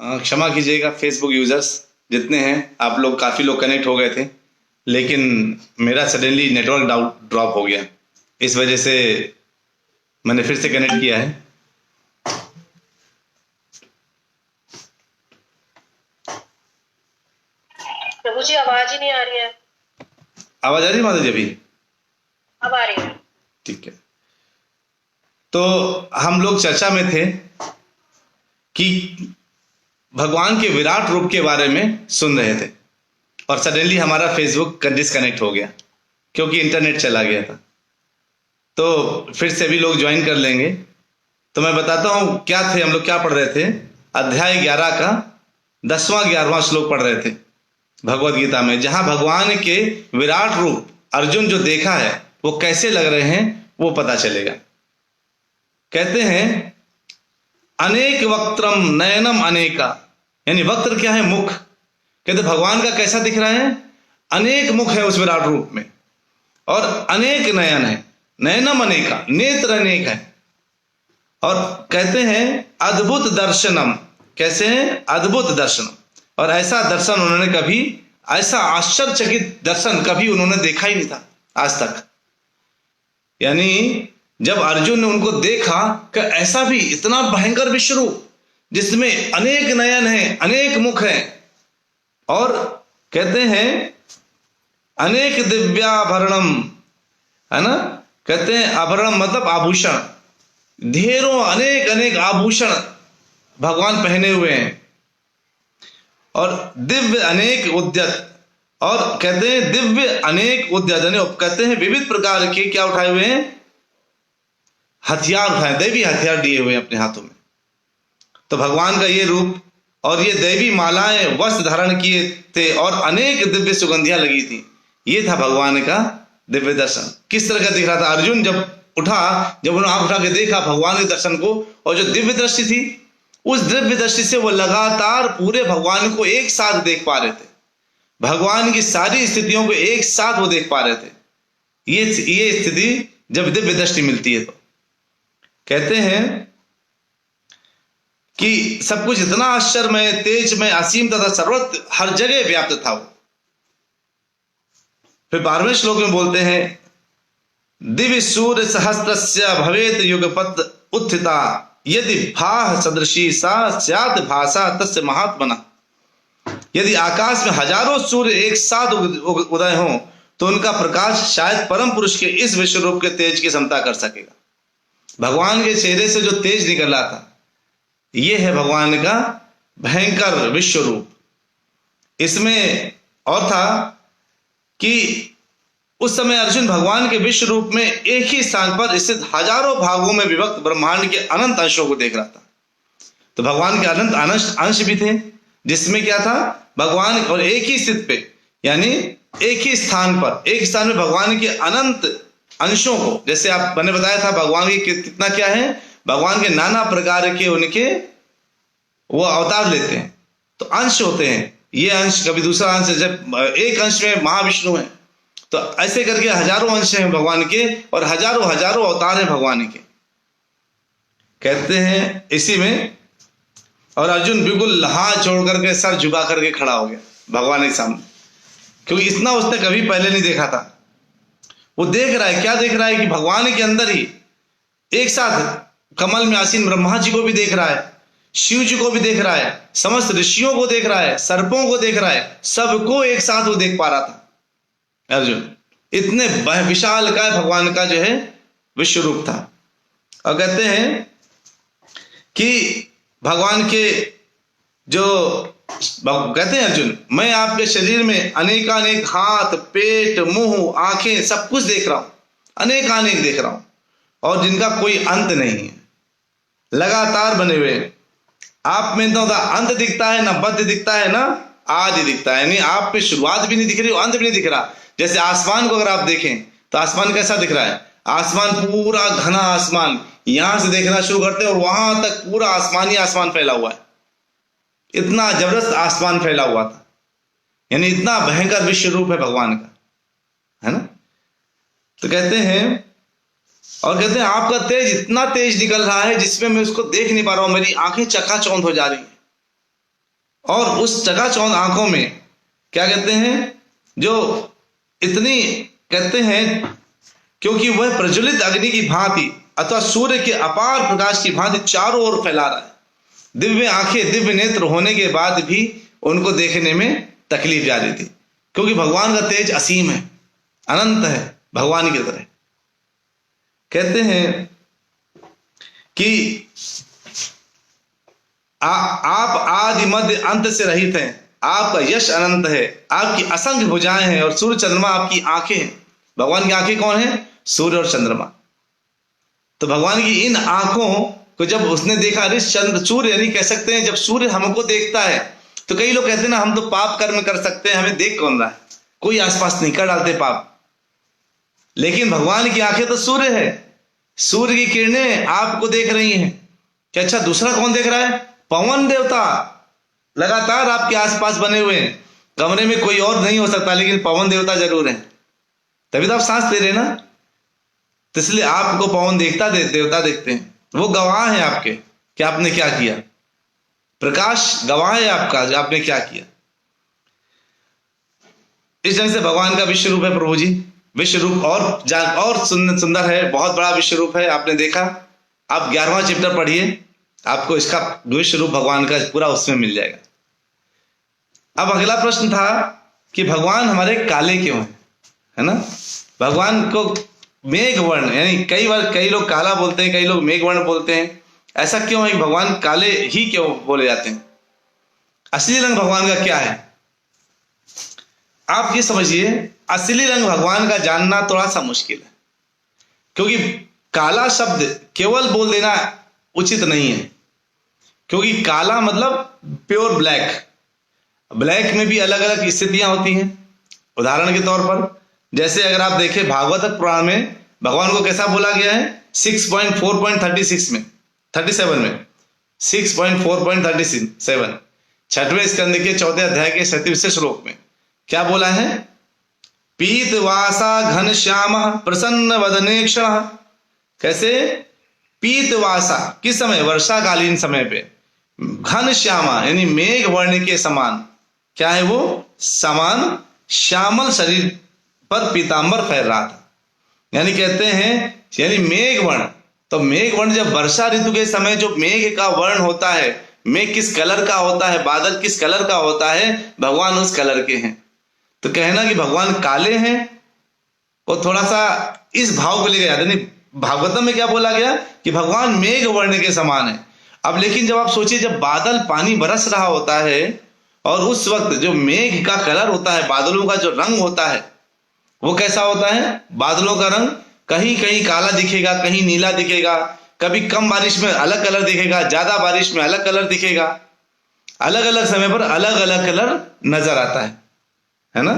क्षमा कीजिएगा Facebook users जितने हैं, आप लोग काफ़ी लोग कनेक्ट हो गए थे, लेकिन मेरा सडनली नेटवर्क ड्रॉप हो गया। इस वजह से मैंने फिर से कनेक्ट किया है। प्रभु जी आवाज ही नहीं आ रही है। आवाज आ रही है माता जी? अभी अब आ रही है। ठीक है। तो हम लोग चर्चा में थे कि भगवान के विराट रूप के बारे में सुन रहे थे और सडनली हमारा फेसबुक डिस्कनेक्ट हो गया क्योंकि इंटरनेट चला गया था। तो फिर से भी लोग ज्वाइन कर लेंगे। तो मैं बताता हूं क्या थे हम लोग, क्या पढ़ रहे थे। अध्याय 11 का 10वां 11वां श्लोक पढ़ रहे थे भगवत गीता में, जहां भगवान के विराट रूप अर्जुन जो देखा है वो कैसे लग रहे हैं वो पता चलेगा। कहते हैं अनेक वक्त्रम नयनम अनेका, यानी वक्त्र क्या है? मुख। कहते भगवान का कैसा दिख रहा है? अनेक मुख है उस विराट रूप में और अनेक नयन है। नयनम अनेका, नेत्र अनेक है। और कहते हैं अद्भुत दर्शनम, कैसे है? अद्भुत दर्शनम। और ऐसा दर्शन उन्होंने कभी, ऐसा आश्चर्यचकित दर्शन कभी उन्होंने देखा ही नहीं था आज तक। यानी जब अर्जुन ने उनको देखा कि ऐसा भी इतना भयंकर विश्व रूप जिसमें अनेक नयन है, अनेक मुख है, और कहते हैं अनेक दिव्याभरणम, है ना? कहते हैं आभरण मतलब आभूषण, ढेरों अनेक अनेक आभूषण भगवान पहने हुए हैं, और दिव्य अनेक उद्यत, और कहते हैं दिव्य अनेक उद्यत, कहते हैं विविध प्रकार के क्या उठाए हुए हैं? हथियार उठाए, दैवी हथियार दिए हुए हैं अपने हाथों में। तो भगवान का ये रूप और ये दैवी मालाएं वस्त्र धारण किए थे और अनेक दिव्य सुगंधियां लगी थी। ये था भगवान का दिव्य दर्शन। किस तरह का दिख रहा था? अर्जुन जब उठा, जब उन्होंने आंख उठा के देखा भगवान के दर्शन को, और जो दिव्य दृष्टि थी उस दिव्य दृष्टि से वो लगातार पूरे भगवान को एक साथ देख पा रहे थे। भगवान की सारी स्थितियों को एक साथ वो देख पा रहे थे। ये स्थिति जब दिव्य दृष्टि मिलती है तो कहते हैं कि सब कुछ इतना आश्चर्यमय, तेजमय, असीम तथा सर्वत्र हर जगह व्याप्त था वो। फिर 12वें श्लोक में बोलते हैं दिव्य सूर्य सहस्त्रस्य भवेत युगपत उत्थिता यदि भाह सदृशी सा स्यात् भासा तस्य महात्मना। यदि आकाश में हजारों सूर्य एक साथ उदय हो तो उनका प्रकाश शायद परम पुरुष के इस विश्व रूप के तेज की क्षमता कर सकेगा। भगवान के चेहरे से जो तेज निकल रहा था, यह है भगवान का भयंकर विश्व रूप। इसमें और था कि उस समय अर्जुन भगवान के विश्व रूप में एक ही स्थान पर स्थित हजारों भागों में विभक्त ब्रह्मांड के अनंत अंशों को देख रहा था। तो भगवान के अनंत अंश भी थे, जिसमें क्या था? भगवान और एक ही स्थित पे, यानी एक ही स्थान पर, एक स्थान में भगवान के अनंत अंशों को, जैसे आप मैंने बताया था भगवान की कितना क्या है, भगवान के नाना प्रकार के उनके वो अवतार लेते हैं तो अंश होते हैं। ये अंश कभी दूसरा अंश, जब एक अंश में महाविष्णु है तो ऐसे करके हजारों अंश हैं भगवान के और हजारों हजारों अवतार हैं भगवान के, कहते हैं इसी में। और अर्जुन बिल्कुल हाथ छोड़ करके सर झुका करके खड़ा हो गया भगवान के सामने, क्योंकि इतना उसने कभी पहले नहीं देखा था। वो देख रहा है, क्या देख रहा है कि भगवान के अंदर ही एक साथ कमल में आसीन ब्रह्मा जी को भी देख रहा है, शिव जी को भी देख रहा है, समस्त ऋषियों को देख रहा है, सर्पों को देख रहा है, सबको एक साथ वो देख पा रहा था अर्जुन। इतने विशाल का भगवान का जो है विश्व रूप था। और कहते हैं कि भगवान के जो कहते हैं अर्जुन, मैं आपके शरीर में अनेकानेक हाथ, पेट, मुंह, आंखें सब कुछ देख रहा हूं, अनेकानेक देख रहा हूं, और जिनका कोई अंत नहीं है, लगातार बने हुए हैं। आप में तो अंत दिखता है ना, मध्य दिखता है ना आदि दिखता है, यानी आप में शुरुआत भी नहीं दिख रही और अंत भी नहीं दिख रहा। जैसे आसमान को अगर आप देखें तो आसमान कैसा दिख रहा है? आसमान पूरा घना आसमान, यहां से देखना शुरू करते हैं और वहां तक पूरा आसमान ही आसमान फैला हुआ है। इतना जबरदस्त आसमान फैला हुआ था, यानी इतना भयंकर विश्व रूप है भगवान का, है ना? तो कहते हैं, और कहते हैं आपका तेज इतना तेज निकल रहा है जिसमें मैं उसको देख नहीं पा रहा हूं, मेरी आंखें चकाचौंध हो जा रही है। और उस चकाचौंध आंखों में क्या कहते हैं, जो इतनी कहते हैं, क्योंकि वह प्रज्वलित अग्नि की भांति अथवा सूर्य के अपार प्रकाश की भांति चारों ओर फैला रहा है। दिव्य आंखें, दिव्य नेत्र होने के बाद भी उनको देखने में तकलीफ जा रही थी, क्योंकि भगवान का तेज असीम है, अनंत है, भगवान की तरह। कहते हैं कि आप आदि मध्य अंत से रहित हैं, आपका यश अनंत है, आपकी असंख्य भुजाएं हैं और सूर्य चंद्रमा आपकी आंखें हैं। भगवान की आंखें कौन है? सूर्य और चंद्रमा। तो भगवान की इन आंखों को जब उसने देखा, अरे चंद्र सूर्य यानी कह सकते हैं, जब सूर्य हमको देखता है तो कई लोग कहते हैं ना, हम तो पाप कर्म कर सकते हैं, हमें देख कौन रहा है, कोई आसपास नहीं, कर डालते पाप। लेकिन भगवान की आंखें तो सूर्य है, सूर्य की किरणें आपको देख रही हैं। क्या अच्छा दूसरा कौन देख रहा है? पवन देवता लगातार आपके आसपास बने हुए हैं। कमरे में कोई और नहीं हो सकता, लेकिन पवन देवता जरूर है, तभी तो आप सांस ले रहे हैं ना। तो इसलिए आपको पवन देवता देखते हैं, वो गवाह है आपके कि आपने क्या किया। प्रकाश गवाह है आपका, आपने क्या किया। इस ढंग से भगवान का विश्व रूप है प्रभु जी। विश्व रूप और सुंदर है, बहुत बड़ा विश्व रूप है। आपने देखा, आप 11वां चैप्टर पढ़िए, आपको इसका विश्व रूप भगवान का पूरा उसमें मिल जाएगा। अब अगला प्रश्न था कि भगवान हमारे काले क्यों है ना? भगवान को मेघ वर्ण, यानी कई बार कई लोग काला बोलते हैं, कई लोग मेघ वर्ण बोलते हैं। ऐसा क्यों है कि भगवान काले ही क्यों बोले जाते हैं? असली रंग भगवान का क्या है? आप ये समझिए, असली रंग भगवान का जानना थोड़ा सा मुश्किल है, क्योंकि काला शब्द केवल बोल देना उचित नहीं है, क्योंकि काला मतलब प्योर ब्लैक। ब्लैक में भी अलग अलग स्थितियां होती हैं। उदाहरण के तौर पर, जैसे अगर आप देखें भागवत पुराण में भगवान को कैसा बोला गया है? 6.4.36 में 37 में 6.4.37 छठवें स्कंद के 4थे अध्याय के 37वें श्लोक में क्या बोला है? पीतवासा घन श्याम प्रसन्न वदनेक्षण। कैसे? पीतवासा, किस समय? वर्षाकालीन समय पे। घन श्यामा यानी मेघ वर्ण के समान, क्या है वो? समान श्यामल शरीर पर पीतांबर फैल रहा था। यानी कहते हैं, यानी मेघ वर्ण। तो मेघ वर्ण जब वर्षा ऋतु के समय जो मेघ का वर्ण होता है, मेघ किस कलर का होता है, बादल किस कलर का होता है, भगवान उस कलर के हैं। तो कहना कि भगवान काले हैं, वो थोड़ा सा इस भाव को लेकर जाते नहीं। भागवतम में क्या बोला गया कि भगवान मेघ वर्ण के समान है। अब लेकिन जब आप सोचिए, जब बादल पानी बरस रहा होता है और उस वक्त जो मेघ का कलर होता है, बादलों का जो रंग होता है, वो कैसा होता है? बादलों का रंग कहीं कहीं काला दिखेगा, कहीं नीला दिखेगा, कभी कम बारिश में अलग कलर दिखेगा, ज्यादा बारिश में अलग कलर दिखेगा। अलग अलग समय पर अलग अलग कलर नजर आता है ना?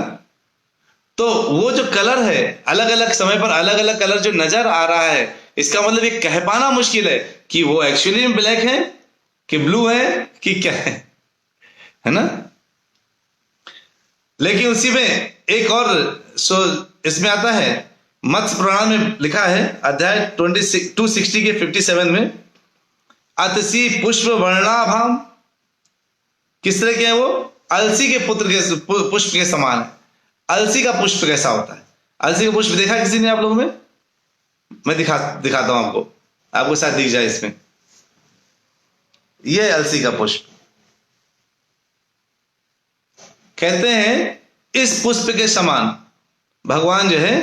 तो वो जो कलर है, अलग अलग समय पर अलग अलग कलर जो नजर आ रहा है, इसका मतलब ये कह पाना मुश्किल है कि वो एक्चुअली में ब्लैक है कि ब्लू है कि क्या है ना? लेकिन उसी में एक और इसमें आता है, मत्स्य पुराण में लिखा है अध्याय 260 के 57 में, अतसी पुष्प वर्णाभाम। किस तरह के हैं वो? अलसी के पुत्र के पुष्प के समान है। अलसी का पुष्प कैसा होता है? अलसी का पुष्प देखा किसी ने आप लोगों में? मैं दिखाता हूं आपको शायद दिख जाए इसमें। यह अलसी का पुष्प। कहते हैं इस पुष्प के समान भगवान जो है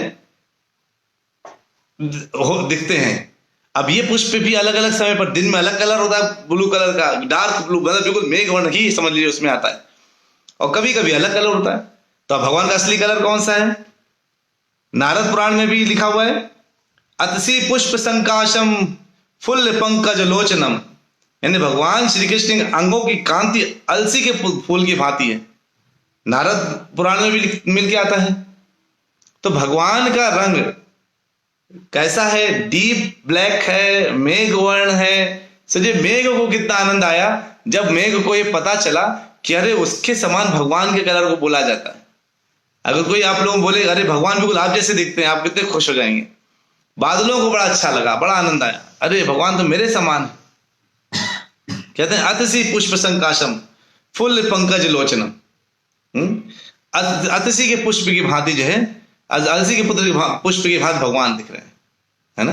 दिखते हैं। अब ये पुष्प भी अलग अलग समय पर, दिन में अलग कलर होता है, ब्लू कलर का, डार्क ब्लू, मतलब बिल्कुल मेघ वर्ण ही समझ लीजिए उसमें आता है, और कभी कभी अलग कलर होता है। तो भगवान का असली कलर कौन सा है? नारद पुराण में भी लिखा हुआ है, अतसी पुष्प संकाशम फुल्ल पंकज लोचनम। यानी भगवान श्री कृष्ण के अंगों की कांति अलसी के फूल की भांति है। नारद पुराण में भी मिल के आता है। तो भगवान का रंग कैसा है? डीप ब्लैक है, मेघ वर्ण है। सजे मेघ को कितना आनंद आया जब मेघ को ये पता चला कि अरे उसके समान भगवान के कलर को बोला जाता है। अगर कोई आप लोग बोले अरे भगवान बिल्कुल आप जैसे दिखते हैं, आप कितने खुश हो जाएंगे। बादलों को बड़ा अच्छा लगा, बड़ा आनंद आया, अरे भगवान तो मेरे समान है। कहते हैं अतसी पुष्प संकाशम फुल पंकज लोचनम। अतिशी के पुष्प की भांति जो है, अतिशी के पुत्र की पुष्प की भांति भगवान दिख रहे हैं, है ना।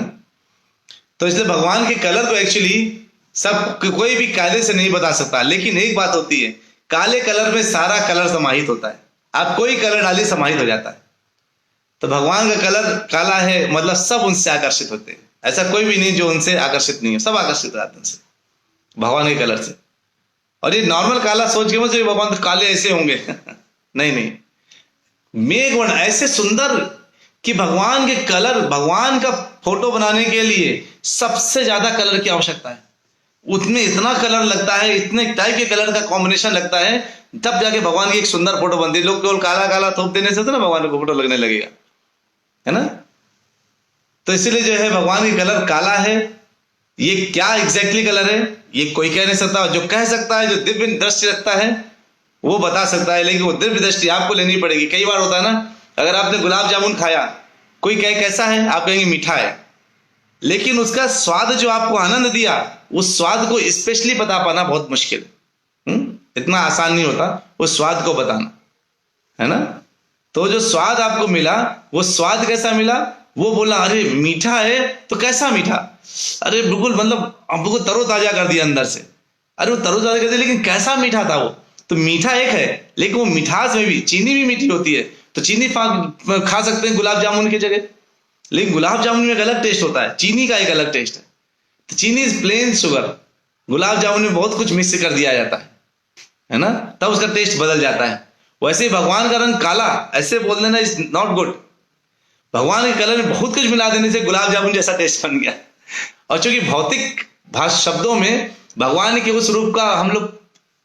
तो इसलिए भगवान के कलर को एक्चुअली सब कोई भी कायदे से नहीं बता सकता, लेकिन एक बात होती है, काले कलर में सारा कलर समाहित होता है। आप कोई कलर डालिए समाहित हो जाता है। तो भगवान का कलर काला है, मतलब सब उनसे आकर्षित होते हैं। ऐसा कोई भी नहीं जो उनसे आकर्षित नहीं है, सब आकर्षित रहते हैं उनसे, भगवान के कलर से। और ये नॉर्मल काला सोच के मुझे भगवान तो काले ऐसे होंगे नहीं नहीं, मेघवर्ण ऐसे सुंदर कि भगवान के कलर, भगवान का फोटो बनाने के लिए सबसे ज्यादा कलर की आवश्यकता है। उसमें इतना कलर लगता है, इतने टाइप के कलर का कॉम्बिनेशन लगता है, तब जाके भगवान की एक सुंदर फोटो बनती है। लोग केवल काला काला थोप देने से तो ना भगवान को फोटो लगने लगेगा, है ना। तो इसीलिए जो है भगवान की कलर काला है। ये क्या एग्जैक्टली कलर है ये कोई कह नहीं सकता। जो कह सकता है, जो दिव्य दृष्टि रखता है, वो बता सकता है, लेकिन वो दिव्य दृष्टि आपको लेनी पड़ेगी। कई बार होता है ना, अगर आपने गुलाब जामुन खाया, कोई कहे कैसा है, आप कहेंगे मीठा है, लेकिन उसका स्वाद जो आपको आनंद दिया, उस स्वाद को स्पेशली बता पाना बहुत मुश्किल है। इतना आसान नहीं होता उस स्वाद को बताना, है ना। तो जो स्वाद आपको मिला, वो स्वाद कैसा मिला, वो बोला अरे मीठा है, तो कैसा मीठा, अरे बिल्कुल मतलब हमको तरोताजा कर दिया अंदर से। अरे वो तरोताजा कर दिया, लेकिन कैसा मीठा था वो। तो मीठा एक है, लेकिन वो मिठास में भी चीनी भी मीठी होती है, तो चीनी खा सकते हैं गुलाब जामुन की जगह, लेकिन गुलाब जामुन में एक अलग टेस्ट होता है, चीनी का एक अलग टेस्ट है। तो चीनी is plane sugar, gulab jamun में बहुत कुछ मिक्स कर दिया जाता है ना, तब उसका टेस्ट बदल जाता है। वैसे ही भगवान का रंग काला, ऐसे बोल देना इज नॉट गुड। भगवान के कलर में बहुत कुछ मिला देने से गुलाब जामुन जैसा टेस्ट बन गया। और चूंकि भौतिक भाषा शब्दों में भगवान के उस रूप का हम लोग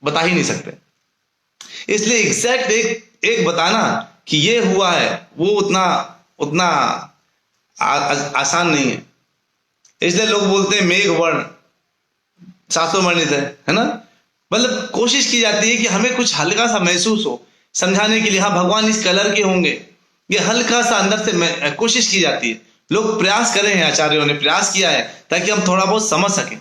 बता ही नहीं सकते, इसलिए एग्जैक्ट एक बताना कि ये हुआ है, वो उतना आसान नहीं है। इसलिए लोग बोलते हैं मेघ वर्ण शास्त्रों वर्णित है ना। मतलब कोशिश की जाती है कि हमें कुछ हल्का सा महसूस हो, समझाने के लिए, हाँ भगवान इस कलर के होंगे, ये हल्का सा अंदर से कोशिश की जाती है। लोग प्रयास करे हैं, आचार्यों ने प्रयास किया है ताकि हम थोड़ा बहुत समझ सकें।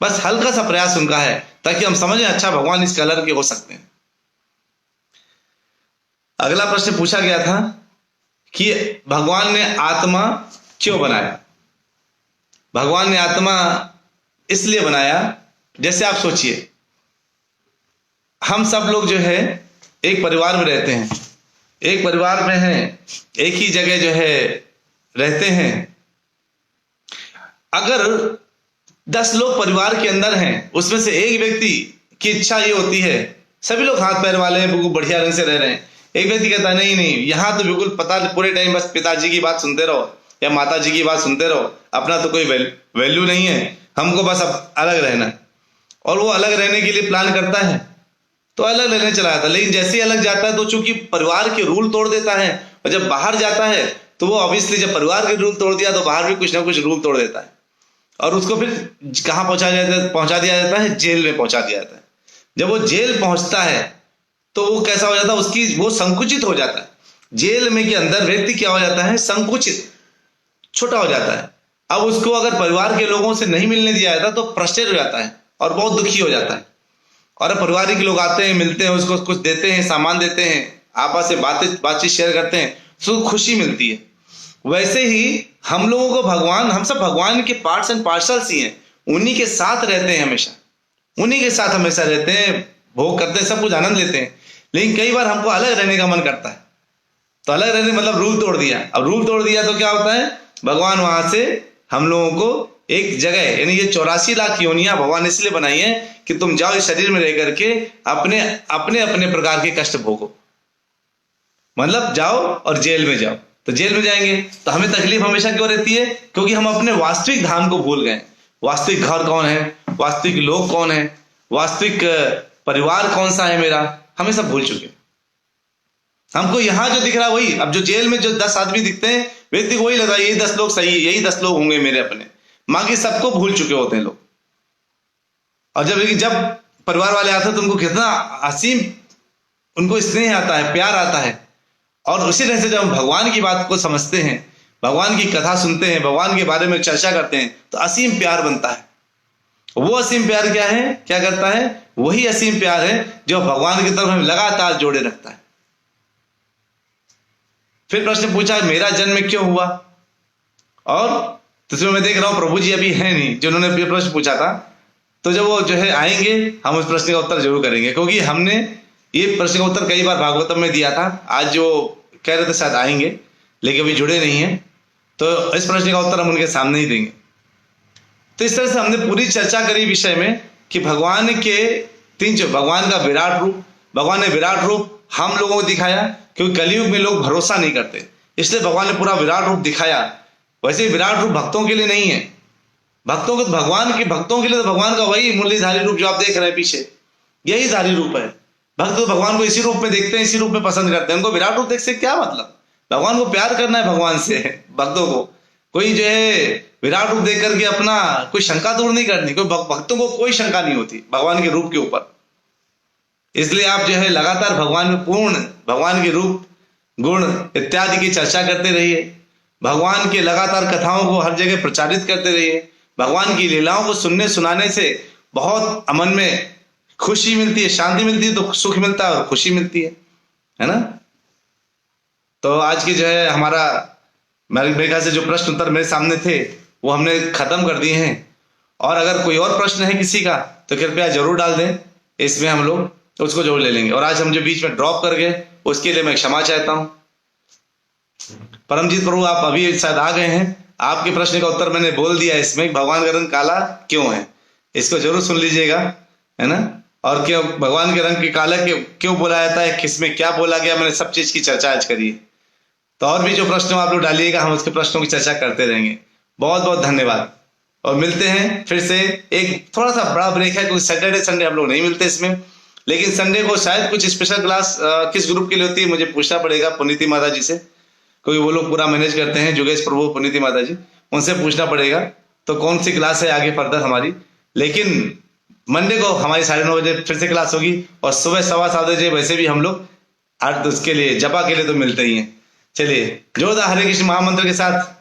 बस हल्का सा प्रयास उनका है ताकि हम समझें, अच्छा भगवान इस कलर के हो सकते हैं। अगला प्रश्न पूछा गया था कि भगवान ने आत्मा क्यों बनाया। भगवान ने आत्मा इसलिए बनाया, जैसे आप सोचिए, हम सब लोग जो है एक परिवार में रहते हैं, एक परिवार में हैं, एक ही जगह जो है रहते हैं। अगर 10 लोग परिवार के अंदर हैं, उसमें से एक व्यक्ति की इच्छा ये होती है, सभी लोग हाथ पैर वाले हैं, बिल्कुल बढ़िया ढंग से रह रहे हैं, एक व्यक्ति कहता है नहीं नहीं, यहाँ तो बिल्कुल पता पूरे टाइम बस पिताजी की बात सुनते रहो या माता जी की बात सुनते रहो, अपना तो कोई वैल्यू नहीं है, हमको बस अब अलग रहना है। और वो अलग रहने के लिए प्लान करता है, तो अलग रहने चला जाता है। लेकिन जैसे ही अलग जाता है तो चूंकि परिवार के रूल तोड़ देता है, और जब बाहर जाता है तो वो ऑब्वियसली जब परिवार के रूल तोड़ दिया तो बाहर भी कुछ ना कुछ रूल तोड़ देता है, और उसको फिर कहाँ पहुंचा दिया जाता है, जेल में पहुंचा दिया जाता है। जब वो जेल पहुंचता है तो वो कैसा हो जाता है, उसकी वो संकुचित हो जाता है। जेल में के अंदर व्यक्ति क्या हो जाता है, संकुचित, छोटा हो जाता है। अब उसको अगर परिवार के लोगों से नहीं मिलने दिया जाता तो फ्रस्ट्रेट हो जाता है और बहुत दुखी हो जाता है। और परिवार के लोग आते हैं, मिलते हैं, उसको कुछ देते हैं, सामान देते हैं, आपस में बातचीत शेयर करते हैं, उसको खुशी मिलती है। वैसे ही हम लोगों को भगवान, हम सब भगवान के पार्ट्स एंड पार्सल्स ही हैं, उन्हीं के साथ रहते हैं, हमेशा उन्हीं के साथ हमेशा रहते हैं, भोग करते हैं, सब कुछ आनंद लेते हैं। लेकिन कई बार हमको अलग रहने का मन करता है, तो अलग रहने मतलब रूल तोड़ दिया। अब रूल तोड़ दिया तो क्या होता है, भगवान वहां से हम लोगों को एक जगह, यानी ये 84 लाख योनियां भगवान इसलिए बनाई है कि तुम जाओ इस शरीर में रह करके अपने अपने अपने प्रकार के कष्ट भोगो। मतलब जाओ और जेल में जाओ, तो जेल में जाएंगे तो हमें तकलीफ हमेशा क्यों रहती है, क्योंकि हम अपने वास्तविक धाम को भूल गए। वास्तविक घर कौन है, वास्तविक लोग कौन है, वास्तविक परिवार कौन सा है मेरा, हमें सब भूल चुके। हमको यहाँ जो दिख रहा है वही, अब जो जेल में जो 10 आदमी दिखते हैं, व्यक्ति को वही लगा यही 10 लोग सही, यही 10 लोग होंगे मेरे अपने, बाकी सबको भूल चुके होते हैं लोग। और जब परिवार वाले आते हैं तो उनको कितना असीम उनको स्नेह आता है, प्यार आता है। और उसी तरह से जब हम भगवान की बात को समझते हैं, भगवान की कथा सुनते हैं, भगवान के बारे में चर्चा करते हैं, तो असीम प्यार बनता है। वो असीम प्यार क्या है, क्या करता है? वही असीम प्यार है जो भगवान की तरफ हमें लगातार जोड़े रखता है। फिर प्रश्न पूछा मेरा जन्म क्यों हुआ, और तस्वीर में देख रहा हूं प्रभु जी अभी है नहीं जिन्होंने प्रश्न पूछा था, तो जब वो जो है आएंगे हम उस प्रश्न का उत्तर जरूर करेंगे, क्योंकि हमने ये प्रश्न का उत्तर कई बार भागवतम में दिया था। आज जो कह रहे थे शायद आएंगे लेकिन अभी जुड़े नहीं है, तो इस प्रश्न का उत्तर हम उनके सामने ही देंगे। तो इस तरह से हमने पूरी चर्चा करी विषय में कि भगवान के तीन जो भगवान का विराट रूप, भगवान ने विराट रूप हम लोगों को दिखाया, क्योंकि कलयुग में लोग भरोसा नहीं करते, इसलिए भगवान ने पूरा विराट रूप दिखाया। वैसे विराट रूप भक्तों के लिए नहीं है, भक्तों को भक्तों के लिए तो भगवान का वही मूल्यधारी रूप जो आप देख रहे हैं पीछे, यही धारी रूप है। भक्त तो भगवान को इसी रूप में देखते हैं, इसी रूप में पसंद करते हैं। उनको विराट रूप देख से क्या मतलब? भगवान को प्यार करना है भगवान से, भक्तों को कोई जो है विराट रूप देख करके अपना कोई शंका दूर नहीं करनी, कोई भक्तों को कोई शंका नहीं होती भगवान के रूप के ऊपर। इसलिए आप जो है लगातार भगवान में पूर्ण भगवान के रूप गुण इत्यादि की चर्चा करते रहिए, भगवान के लगातार कथाओं को हर जगह प्रचारित करते रहिए। भगवान की लीलाओं को सुनने सुनाने से बहुत मन में खुशी मिलती है, शांति मिलती है, तो सुख मिलता है और खुशी मिलती है ना। तो आज की जो है हमारा मेरे ख्याल से जो प्रश्न उत्तर मेरे सामने थे वो हमने खत्म कर दिए हैं, और अगर कोई और प्रश्न है किसी का तो कृपया जरूर डाल दें, इसमें हम लोग उसको जरूर ले लेंगे। और आज हम जो बीच में ड्रॉप कर गए उसके लिए मैं क्षमा चाहता हूं। परमजीत प्रभु आप अभी शायद आ गए हैं, आपके प्रश्न का उत्तर मैंने बोल दिया इसमें, भगवान का रंग काला क्यों है, इसको जरूर सुन लीजिएगा, है ना। और क्यों भगवान के रंग के काला क्यों बोला जाता है, किसमें क्या बोला गया, मैंने सब चीज की चर्चा आज करी। तो और भी जो प्रश्न आप लोग डालिएगा हम उसके प्रश्नों की चर्चा करते रहेंगे। बहुत बहुत धन्यवाद, और मिलते हैं फिर से। एक थोड़ा सा बड़ा ब्रेक है क्योंकि सैटरडे संडे हम लोग नहीं मिलते इसमें, लेकिन संडे को शायद कुछ स्पेशल क्लास किस ग्रुप के लिए होती है मुझे पूछना पड़ेगा पुनीति माता जी से, क्योंकि वो लोग पूरा मैनेज करते हैं, योगेश प्रभु पुनीति माता जी, उनसे पूछना पड़ेगा तो कौन सी क्लास है आगे फर्दर हमारी। लेकिन मंडे को हमारी 9:30 बजे फिर से क्लास होगी, और सुबह 7:15 बजे वैसे भी हम लोग अर्थ उसके लिए जपा के लिए तो मिलते ही हैं। चलिए जोरदार हरे कृष्ण महामंत्र के साथ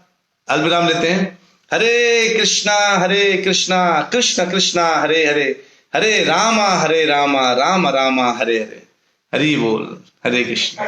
अल्पविराम लेते हैं। हरे कृष्णा कृष्ण कृष्णा हरे हरे, हरे रामा रामा रामा हरे हरे। हरि बोल, हरे कृष्ण।